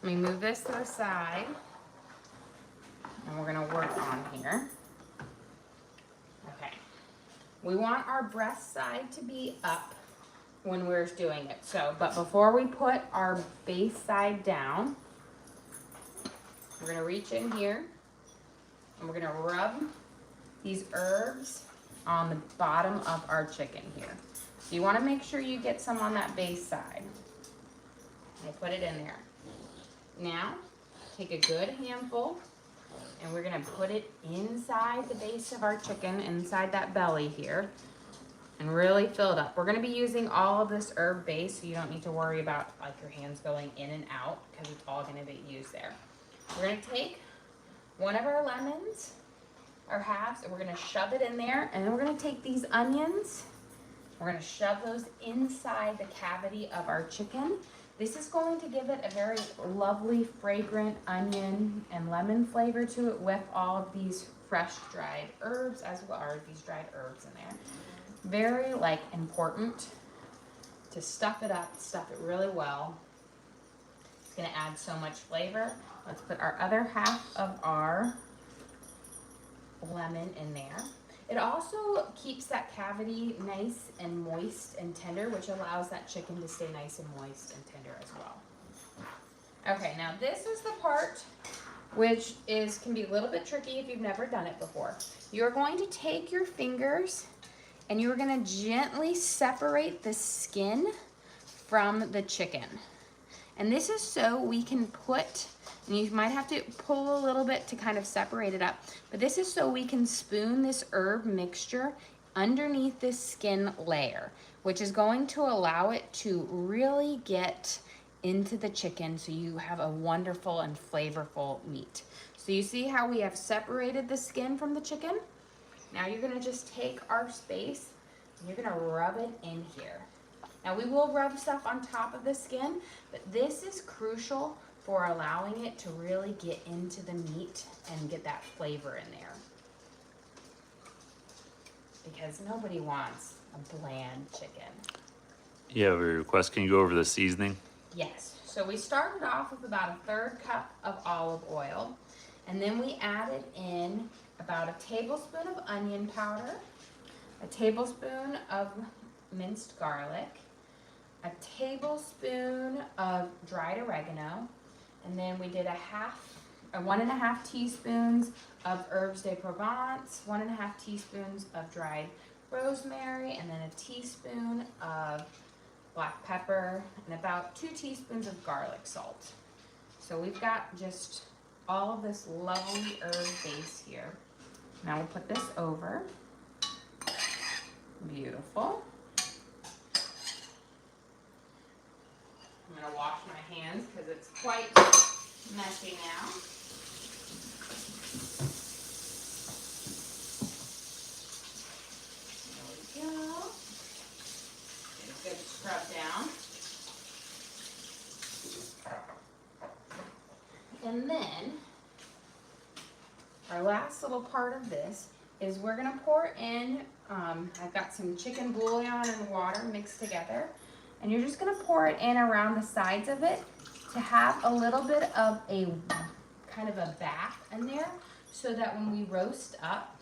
let me move this to the side, and we're gonna work on here. Okay, we want our breast side to be up when we're doing it. So, but before we put our base side down, we're gonna reach in here, and we're gonna rub these herbs on the bottom of our chicken here. So you wanna make sure you get some on that base side. We'll put it in there. Now, take a good handful, and we're gonna put it inside the base of our chicken, inside that belly here, and really fill it up. We're gonna be using all of this herb base, so you don't need to worry about like your hands going in and out, because it's all gonna be used there. We're gonna take one of our lemons, our halves, and we're gonna shove it in there, and then we're gonna take these onions, we're gonna shove those inside the cavity of our chicken. This is going to give it a very lovely, fragrant onion and lemon flavor to it with all of these fresh dried herbs as well, or these dried herbs in there. Very like important to stuff it up, stuff it really well. It's gonna add so much flavor. Let's put our other half of our lemon in there. It also keeps that cavity nice and moist and tender, which allows that chicken to stay nice and moist and tender as well. Okay, now this is the part which can be a little bit tricky if you've never done it before. You're going to take your fingers and you're gonna gently separate the skin from the chicken. And this is so we can put, and you might have to pull a little bit to kind of separate it up, but this is so we can spoon this herb mixture underneath this skin layer, which is going to allow it to really get into the chicken so you have a wonderful and flavorful meat. So you see how we have separated the skin from the chicken? Now you're gonna just take our space and you're gonna rub it in here. Now we will rub stuff on top of the skin, but this is crucial for allowing it to really get into the meat and get that flavor in there. Because nobody wants a bland chicken. You have a request, can you go over the seasoning? Yes, so we started off with about a 1/3 cup of olive oil, and then we added in about a tablespoon of onion powder, a tablespoon of minced garlic, a tablespoon of dried oregano, and then we did 1.5 teaspoons of herbes de Provence, 1.5 teaspoons of dried rosemary, and then a teaspoon of black pepper, and about 2 teaspoons of garlic salt. So we've got just all of this lovely herb base here. Now we'll put this over. Beautiful. I'm gonna wash my hands because it's quite messy now. There we go. Get a good scrub down. And then, our last little part of this is we're gonna pour in, I've got some chicken bouillon and water mixed together. And you're just gonna pour it in around the sides of it to have a little bit of a kind of a bath in there so that when we roast up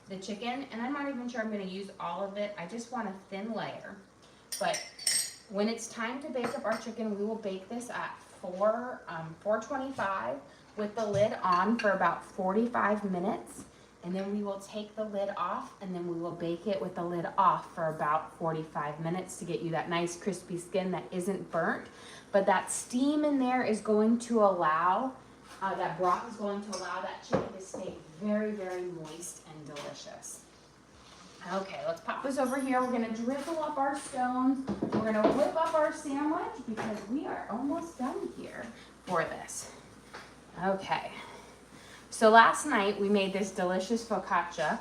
the chicken, and I'm not even sure I'm gonna use all of it, I just want a thin layer. But when it's time to bake up our chicken, we will bake this at 425 with the lid on for about 45 minutes. And then we will take the lid off, and then we will bake it with the lid off for about 45 minutes to get you that nice crispy skin that isn't burnt. But that steam in there is going to allow, that broth is going to allow that chicken to stay very, very moist and delicious. Okay, let's pop this over here. We're gonna drizzle up our scones. We're gonna whip up our sandwich because we are almost done here for this. Okay. So last night we made this delicious focaccia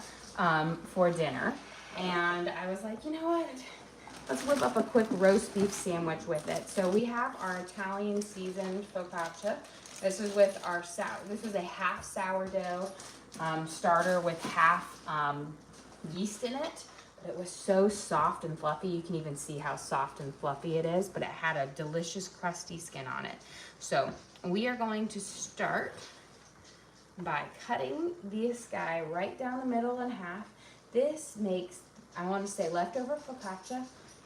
for dinner, and I was like, you know what? let's whip up a quick roast beef sandwich with it. So we have our Italian seasoned focaccia. This is with our this is a half sourdough starter with half yeast in it. But it was so soft and fluffy. You can even see how soft and fluffy it is, but it had a delicious crusty skin on it. So we are going to start by cutting this guy right down the middle in half. This makes, I want to say, leftover focaccia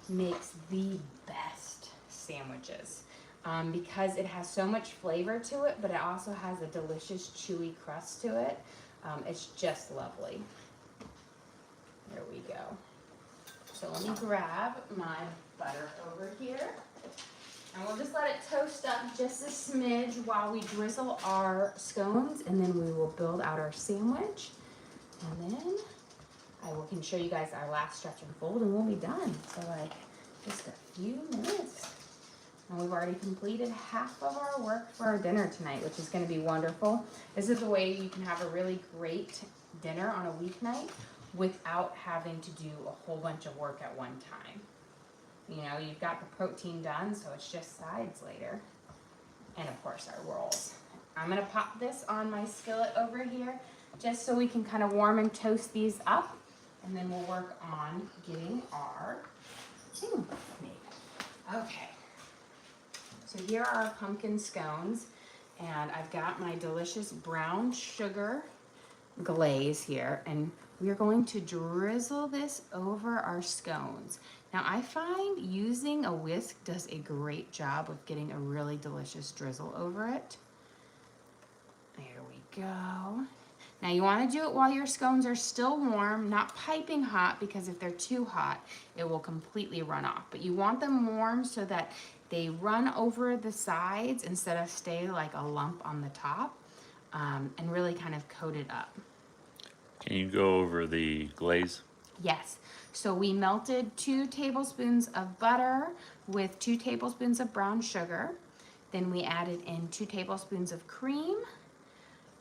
makes the best sandwiches because it has so much flavor to it, but it also has a delicious chewy crust to it. It's just lovely. There we go. So let me grab my butter over here. And we'll just let it toast up just a smidge while we drizzle our scones, and then we will build out our sandwich. And then I can show you guys our last stretch and fold, and we'll be done. So like just a few minutes. And we've already completed half of our work for our dinner tonight, which is going to be wonderful. This is the way you can have a really great dinner on a weeknight without having to do a whole bunch of work at one time. You know, you've got the protein done, so it's just sides later. And of course our rolls. I'm gonna pop this on my skillet over here just so we can kind of warm and toast these up. And then we'll work on getting our sandwich made. Okay. So here are our pumpkin scones. And I've got my delicious brown sugar glaze here. And we are going to drizzle this over our scones. Now I find using a whisk does a great job of getting a really delicious drizzle over it. There we go. Now you want to do it while your scones are still warm, not piping hot, because if they're too hot, it will completely run off. But you want them warm so that they run over the sides instead of stay like a lump on the top, and really kind of coat it up. Can you go over the glaze? Yes. So we melted 2 tablespoons of butter with 2 tablespoons of brown sugar. Then we added in 2 tablespoons of cream,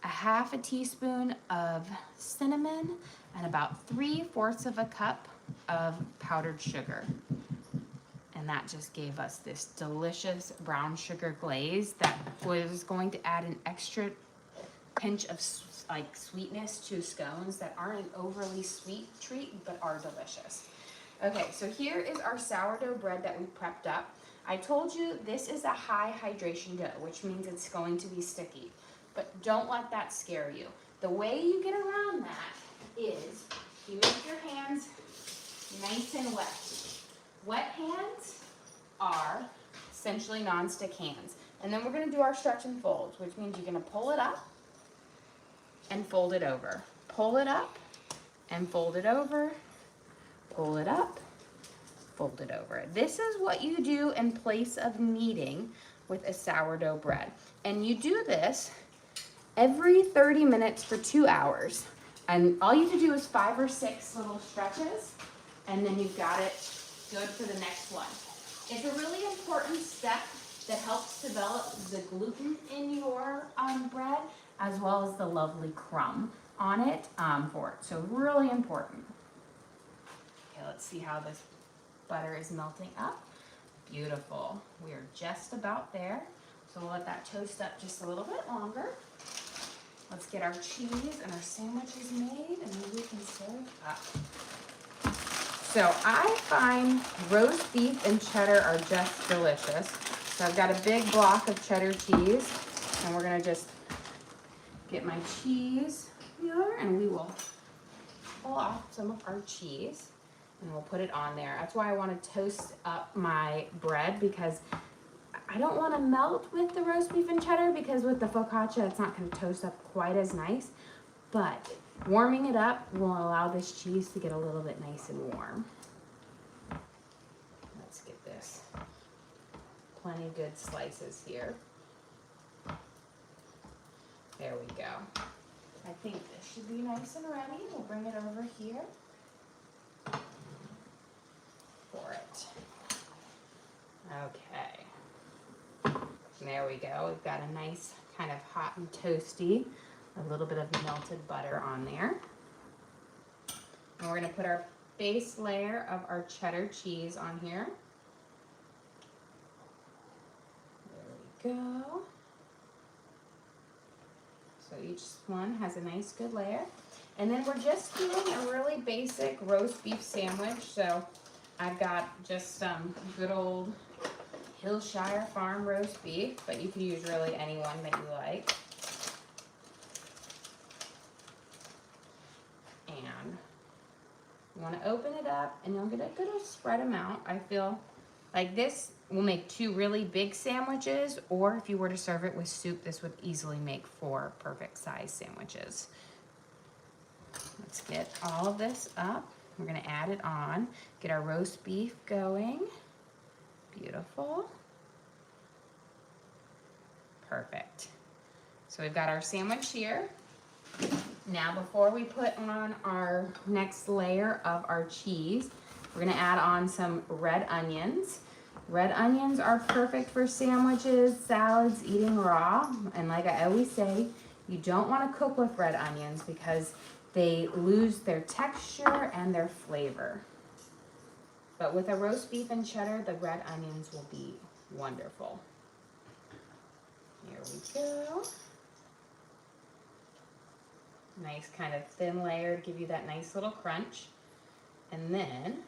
a half a teaspoon of cinnamon, and about 3/4 of a cup of powdered sugar. And that just gave us this delicious brown sugar glaze that was going to add an extra pinch of like sweetness to scones that aren't an overly sweet treat but are delicious. Okay, so here is our sourdough bread that we prepped up. I told you this is a high hydration dough, which means it's going to be sticky, but don't let that scare you. The way you get around that is you make your hands nice and wet. Wet hands are essentially non-stick hands. And then we're gonna do our stretch and folds, which means you're gonna pull it up and fold it over. Pull it up and fold it over. Pull it up, fold it over. This is what you do in place of kneading with a sourdough bread. And you do this every 30 minutes for 2 hours. And all you have to do is 5 or 6 little stretches, and then you've got it good for the next one. It's a really important step that helps develop the gluten in your bread, as well as the lovely crumb on it for it. So really important. Okay, let's see how this butter is melting up. Beautiful. We are just about there. So we'll let that toast up just a little bit longer. Let's get our cheese and our sandwiches made, and then we can serve up. So I find roast beef and cheddar are just delicious. So I've got a big block of cheddar cheese, and we're gonna just get my cheese here, and we will pull off some of our cheese, and we'll put it on there. That's why I want to toast up my bread, because I don't want to melt with the roast beef and cheddar, because with the focaccia it's not going to toast up quite as nice, but warming it up will allow this cheese to get a little bit nice and warm. Let's get this. Plenty good slices here. There we go. I think this should be nice and ready. We'll bring it over here for it. Okay. There we go. We've got a nice kind of hot and toasty, a little bit of melted butter on there. And we're going to put our base layer of our cheddar cheese on here. There we go. So each one has a nice good layer. And then we're just doing a really basic roast beef sandwich. So I've got just some good old Hillshire Farm roast beef, but you can use really any one that you like. And you want to open it up and you'll get a good spread amount. I feel like this will make 2 really big sandwiches, or if you were to serve it with soup, this would easily make 4 perfect size sandwiches. Let's get all of this up. We're gonna add it on, get our roast beef going. Beautiful. Perfect. So we've got our sandwich here. Now before we put on our next layer of our cheese, we're gonna add on some red onions. Red onions are perfect for sandwiches, salads, eating raw. And like I always say, you don't wanna cook with red onions because they lose their texture and their flavor. But with a roast beef and cheddar, the red onions will be wonderful. Here we go. Nice kind of thin layer to give you that nice little crunch. And then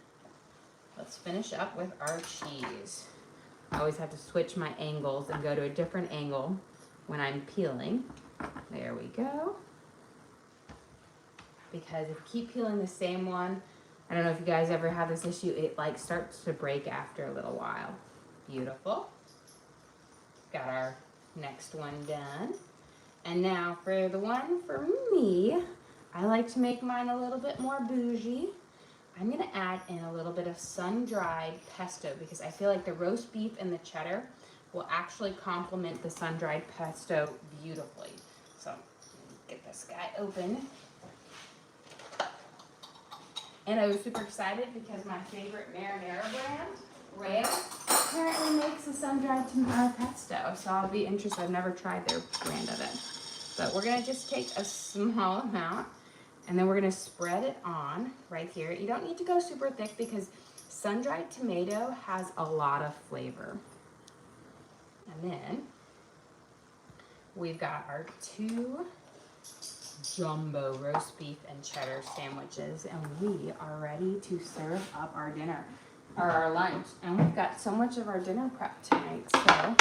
let's finish up with our cheese. I always have to switch my angles and go to a different angle when I'm peeling. There we go. Because if you keep peeling the same one, I don't know if you guys ever have this issue, it like starts to break after a little while. Beautiful. Got our next one done. And now for the one for me, I like to make mine a little bit more bougie. I'm gonna add in a little bit of sun-dried pesto because I feel like the roast beef and the cheddar will actually complement the sun-dried pesto beautifully. So get this guy open. And I was super excited because my favorite marinara brand, Rail, apparently makes a sun-dried tomato pesto. So I'll be interested. I've never tried their brand of it. But we're gonna just take a small amount and then we're gonna spread it on right here. You don't need to go super thick because sun-dried tomato has a lot of flavor. And then we've got our 2 jumbo roast beef and cheddar sandwiches, and we are ready to serve up our dinner or our lunch. And we've got so much of our dinner prep tonight, so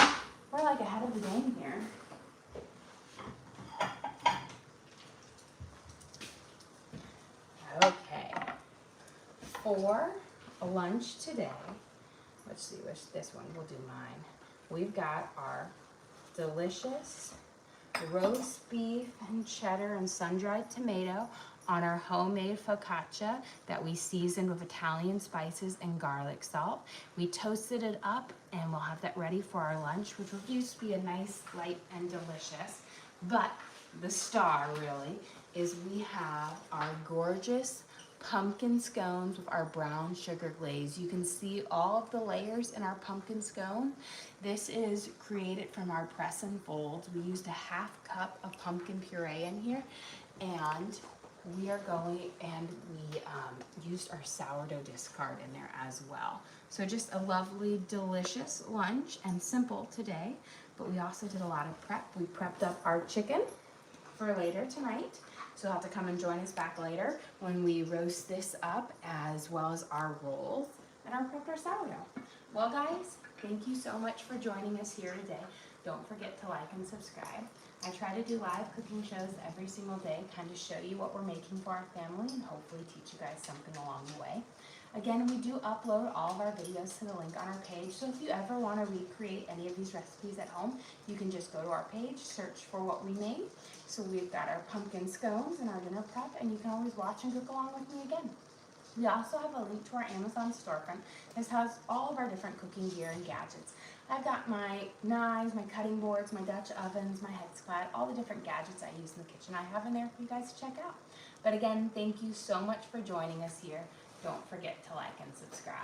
we're like ahead of the game here. Okay, for lunch today, let's see which this one, we'll do mine. We've got our delicious roast beef and cheddar and sun-dried tomato on our homemade focaccia that we seasoned with Italian spices and garlic salt. We toasted it up and we'll have that ready for our lunch, which will just be a nice, light, and delicious. But the star really is we have our gorgeous pumpkin scones with our brown sugar glaze. You can see all of the layers in our pumpkin scone. This is created from our press and folds. We used a 1/2 cup of pumpkin puree in here, and we are going, and we used our sourdough discard in there as well. So just a lovely, delicious lunch and simple today, but we also did a lot of prep. We prepped up our chicken for later tonight. So you'll have to come and join us back later when we roast this up, as well as our rolls and our prepped our sourdough. Well guys, thank you so much for joining us here today. Don't forget to like and subscribe. I try to do live cooking shows every single day, kind of show you what we're making for our family and hopefully teach you guys something along the way. Again, we do upload all of our videos to the link on our page, so if you ever want to recreate any of these recipes at home, you can just go to our page, search for what we made. So we've got our pumpkin scones and our dinner prep, and you can always watch and cook along with me again. We also have a link to our Amazon storefront. This has all of our different cooking gear and gadgets. I've got my knives, my cutting boards, my Dutch ovens, my head splat, all the different gadgets I use in the kitchen I have in there for you guys to check out. But again, thank you so much for joining us here. Don't forget to like and subscribe.